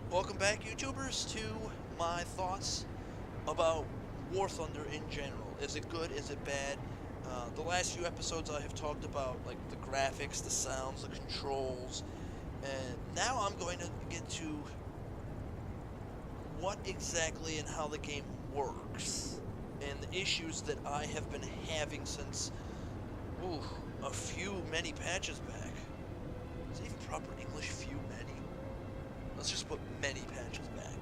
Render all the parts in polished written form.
Welcome back, YouTubers, to my thoughts about War Thunder in general. Is it good? Is it bad? The last few episodes I have talked about, like, the graphics, the sounds, the controls, and now I'm going to get to what exactly and how the game works, and the issues that I have been having since, many patches back. Is it even proper English, many? Let's just put many patches back.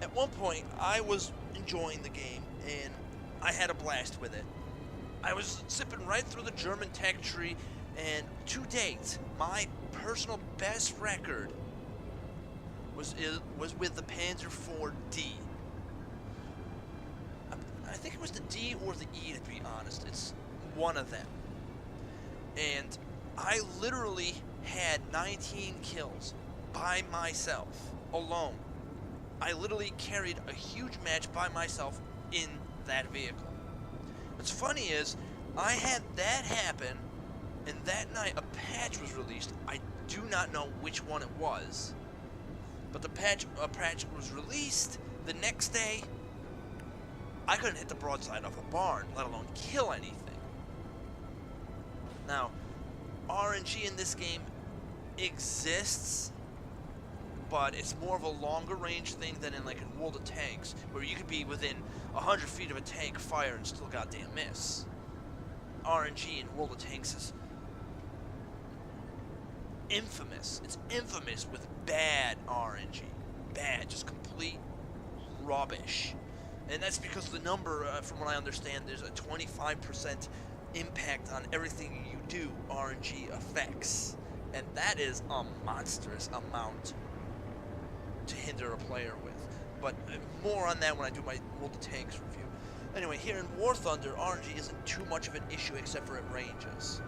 At one point, I was enjoying the game, and I had a blast with it. I was zipping right through the German tech tree, and to date, my personal best record was with the Panzer IV-D. I think it was the D or the E, to be honest. It's one of them. And I literally had 19 kills by myself, alone. I literally carried a huge match by myself in that vehicle. What's funny is, I had that happen, and that night a patch was released. I do not know which one it was, but a patch was released. The next day, I couldn't hit the broadside of a barn, let alone kill anything. Now, RNG in this game exists, but it's more of a longer range thing than in, like, in World of Tanks, where you could be within 100 feet of a tank fire and still goddamn miss. RNG in World of Tanks is infamous. It's infamous with bad RNG. Bad, just complete rubbish. And that's because the number, from what I understand, there's a 25% impact on everything you do RNG affects. And that is a monstrous amount to hinder a player with. But more on that when I do my World of Tanks review. Anyway, here in War Thunder, RNG isn't too much of an issue except for at ranges.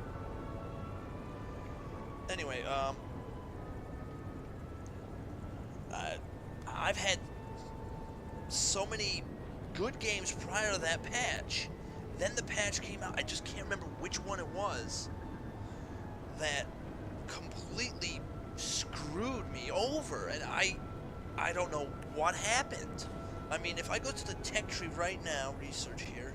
Anyway, I've had so many good games prior to that patch. Then the patch came out, I just can't remember which one it was, that completely screwed me over, and I don't know what happened. I mean, if I go to the tech tree right now, research here,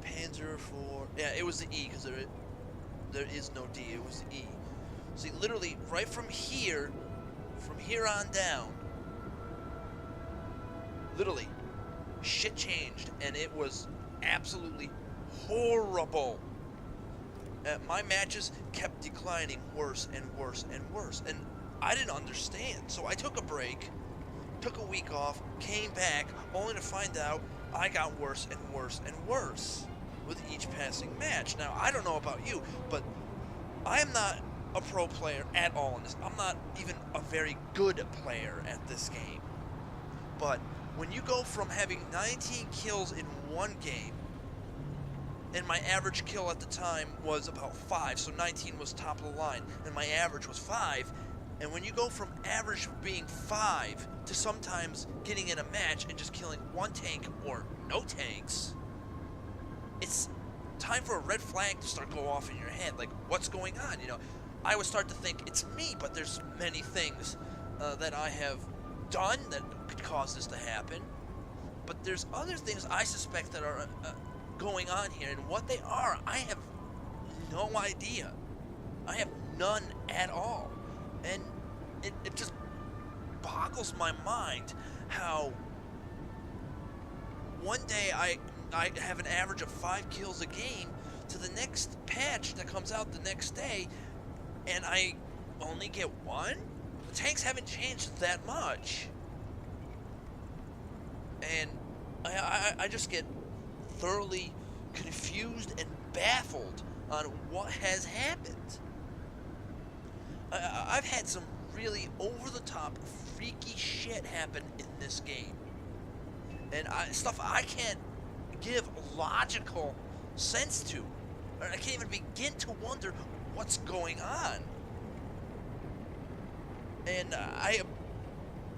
Panzer IV, yeah, it was the E, because there is no D, it was the E. See, literally, right from here on down, literally, shit changed, and it was absolutely horrible. My matches kept declining worse and worse and worse, and I didn't understand, so I took a break, took a week off, came back, only to find out I got worse and worse and worse with each passing match. Now, I don't know about you, but I am not a pro player at all in this. I'm not even a very good player at this game. But when you go from having 19 kills in one game, and my average kill at the time was about 5, so 19 was top of the line, and my average was 5, and when you go from average being 5 to sometimes getting in a match and just killing one tank or no tanks, it's time for a red flag to start go off in your head. Like, what's going on? You know, I would start to think it's me, but there's many things that I have done that could cause this to happen. But there's other things I suspect that are going on here, and what they are, I have no idea. I have none at all. And it just boggles my mind how one day I have an average of 5 kills a game to the next patch that comes out the next day, and I only get 1? The tanks haven't changed that much. And I just get thoroughly confused and baffled on what has happened. I've had some really over-the-top, freaky shit happen in this game. And stuff I can't give logical sense to. I can't even begin to wonder what's going on. And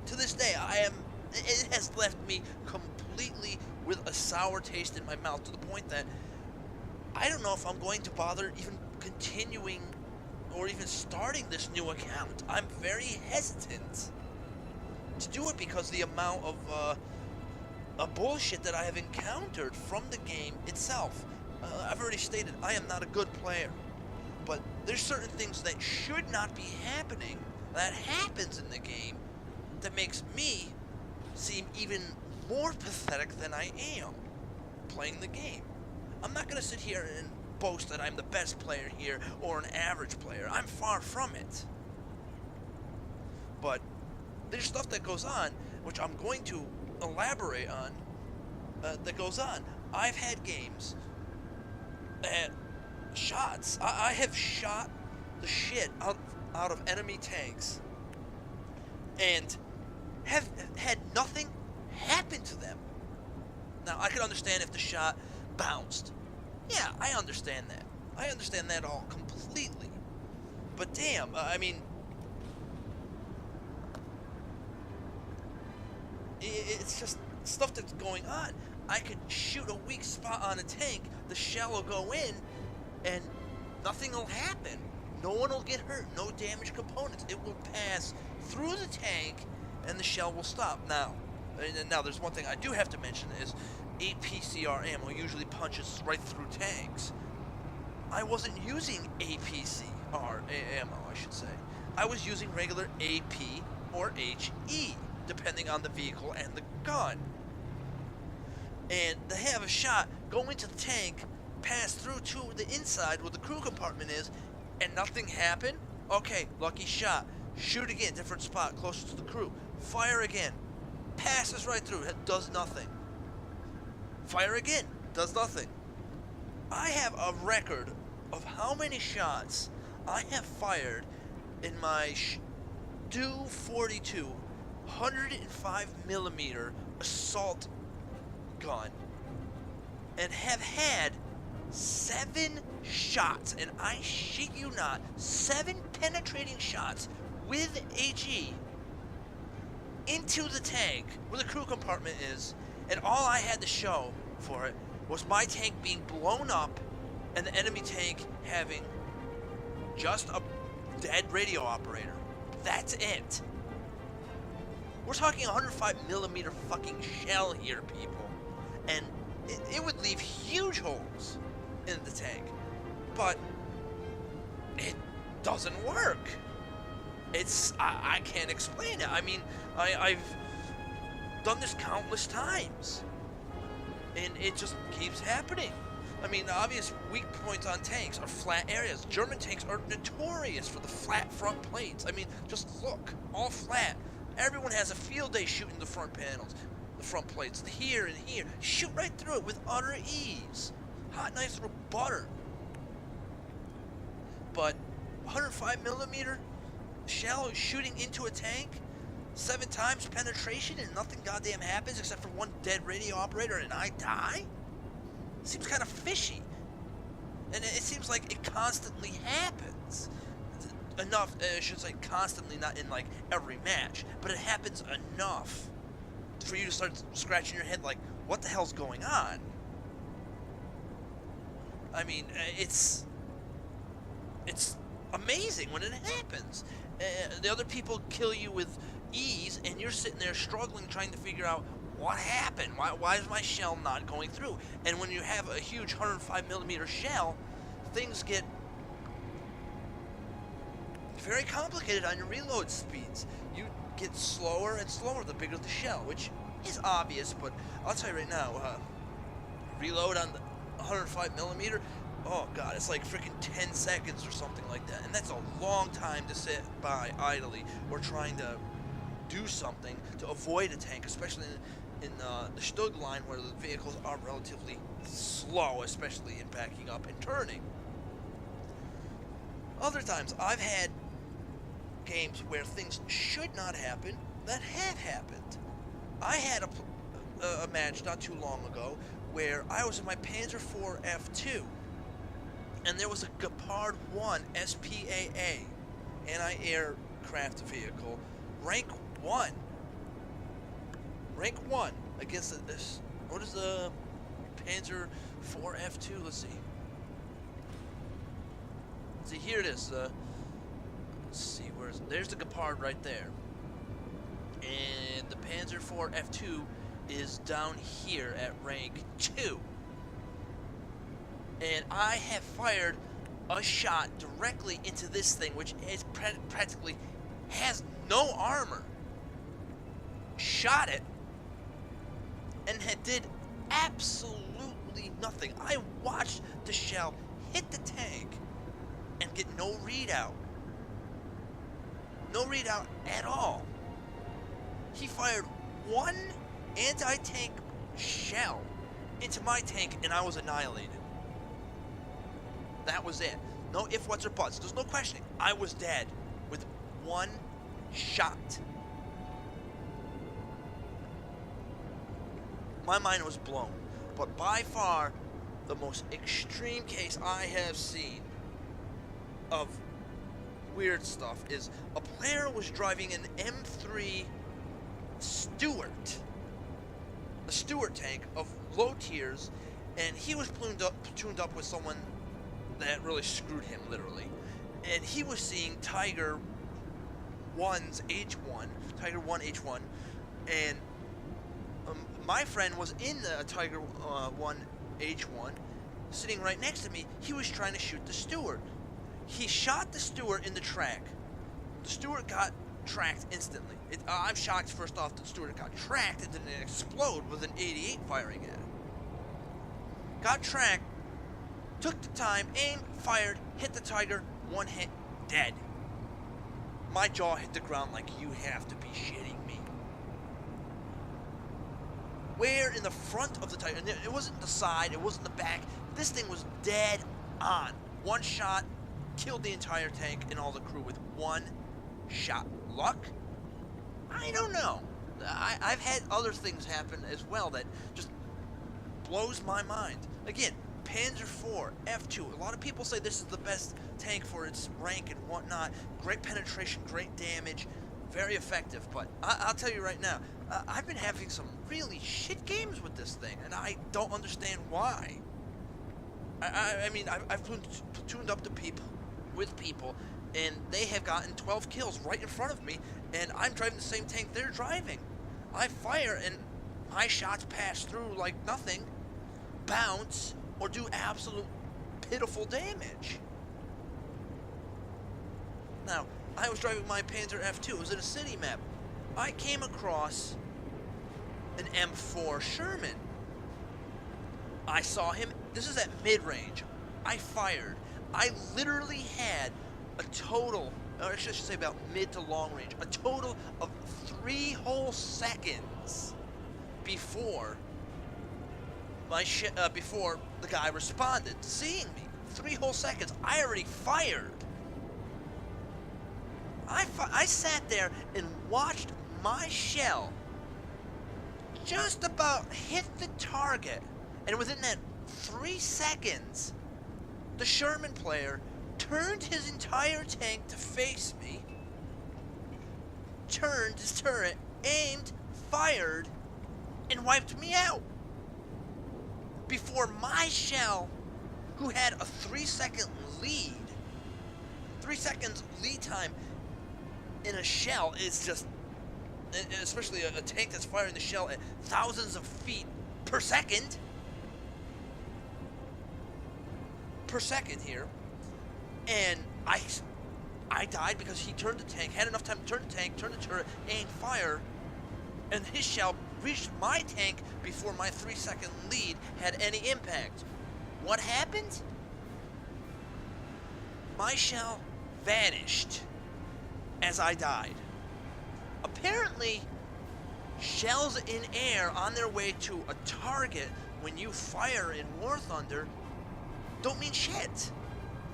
to this day, it has left me completely with a sour taste in my mouth, to the point that I don't know if I'm going to bother even continuing or even starting this new account. I'm very hesitant to do it because the amount of bullshit that I have encountered from the game itself. I've already stated I am not a good player, but there's certain things that should not be happening that happens in the game that makes me seem even more pathetic than I am playing the game. I'm not going to sit here and boast that I'm the best player here or an average player. I'm far from it. But there's stuff that goes on, which I'm going to elaborate on, that goes on. I've had games that shots, I have shot the shit out of enemy tanks and have had nothing happen to them. Now, I can understand if the shot bounced. Yeah, I understand that. I understand that all completely. But damn, I mean, it's just stuff that's going on. I could shoot a weak spot on a tank, the shell will go in, and nothing will happen. No one will get hurt, no damaged components. It will pass through the tank, and the shell will stop. Now, there's one thing I do have to mention is APCR ammo usually punches right through tanks. I wasn't using APCR ammo, I should say. I was using regular AP or HE, depending on the vehicle and the gun. And to have a shot go into the tank, pass through to the inside where the crew compartment is, and nothing happen? Okay, lucky shot. Shoot again, different spot, closer to the crew. Fire again. Passes right through, it does nothing. Fire again, does nothing. I have a record of how many shots I have fired in my Do 42 105mm assault gun and have had 7 shots, and I shit you not, 7 penetrating shots with HE into the tank where the crew compartment is, and all I had to show for it was my tank being blown up and the enemy tank having just a dead radio operator. That's it. We're talking 105mm fucking shell here, people. And it would leave huge holes in the tank. But it doesn't work. I can't explain it. I mean, I've done this countless times. And it just keeps happening. I mean, the obvious weak points on tanks are flat areas. German tanks are notorious for the flat front plates. I mean, just look, all flat. Everyone has a field day shooting the front panels, the front plates, here and here. Shoot right through it with utter ease. Hot knife through butter. But 105mm shell shooting into a tank, 7 times penetration, and nothing goddamn happens except for one dead radio operator and I die? Seems kind of fishy. And it seems like it constantly happens. Enough, I should say constantly, not in like every match, but it happens enough for you to start scratching your head like, what the hell's going on? I mean, it's amazing when it happens. The other people kill you with ease, and you're sitting there struggling, trying to figure out what happened. Why is my shell not going through? And when you have a huge 105mm shell, things get very complicated on your reload speeds. You get slower and slower the bigger the shell, which is obvious, but I'll tell you right now, reload on the 105mm, oh god, it's like freaking 10 seconds or something like that, and that's a long time to sit by idly or trying to do something to avoid a tank, especially in the Stug line where the vehicles are relatively slow, especially in backing up and turning. Other times, I've had games where things should not happen that have happened. I had a match not too long ago where I was in my Panzer IV F2 and there was a Gepard 1 SPAA anti-aircraft vehicle, rank 1 against this, what is the Panzer IV F2, let's see, here it is, let's see, there's the Gepard right there. And the Panzer IV F2 is down here at rank 2. And I have fired a shot directly into this thing, which is practically has no armor. Shot it, and it did absolutely nothing. I watched the shell hit the tank and get no readout. No readout at all. He fired one anti-tank shell into my tank, and I was annihilated. That was it. No ifs, whats, or buts. There's no questioning. I was dead with one shot. My mind was blown. But by far, the most extreme case I have seen of weird stuff is a player was driving an M3 Stuart. A Stuart tank of low tiers, and he was tuned up with someone that really screwed him, literally. And he was seeing Tiger 1's H1, Tiger 1 H1, and my friend was in the Tiger 1 H1, sitting right next to me. He was trying to shoot the Stuart. He shot the Stuart in the track. The Stuart got tracked instantly. I'm shocked, first off, that the Stuart got tracked and didn't explode with an 88 firing at it. Got tracked, took the time, aimed, fired, hit the Tiger, one hit, dead. My jaw hit the ground like, you have to be shitting me. Where in the front of the Tiger, and it wasn't the side, it wasn't the back, this thing was dead on. One shot, killed the entire tank and all the crew with one shot. Luck? I don't know. I've had other things happen as well that just blows my mind. Again, Panzer IV F2. A lot of people say this is the best tank for its rank and whatnot. Great penetration, great damage, very effective. But I'll tell you right now, I've been having some really shit games with this thing, and I don't understand why. I mean, I've tuned up to people, and they have gotten 12 kills right in front of me, and I'm driving the same tank they're driving. I fire, and my shots pass through like nothing, bounce, or do absolute pitiful damage. Now, I was driving my Panzer F2. It was in a city map. I came across an M4 Sherman. I saw him. This is at mid-range. I fired. I literally had a total, or I should say about mid to long range, a total of 3 whole seconds before before the guy responded, seeing me. 3 whole seconds. I already fired. I sat there and watched my shell just about hit the target, and within that 3 seconds, the Sherman player turned his entire tank to face me, turned his turret, aimed, fired, and wiped me out. Before my shell, who had a 3-second lead, 3 seconds lead time in a shell is just, especially a tank that's firing the shell at thousands of feet per second here, and I died because he turned the tank, had enough time to turn the tank, turn the turret, aim, fire, and his shell reached my tank before my 3-second lead had any impact. What happened? My shell vanished as I died. Apparently, shells in air on their way to a target when you fire in War Thunder don't mean shit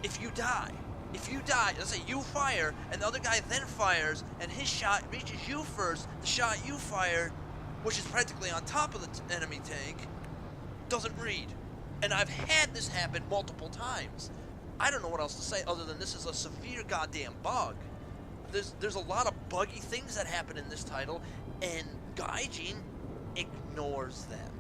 if you die. If you die, let's say you fire and the other guy then fires and his shot reaches you first, the shot you fired, which is practically on top of the enemy tank, doesn't read. And I've had this happen multiple times. I don't know what else to say other than this is a severe goddamn bug. There's a lot of buggy things that happen in this title, and Gaijin ignores them.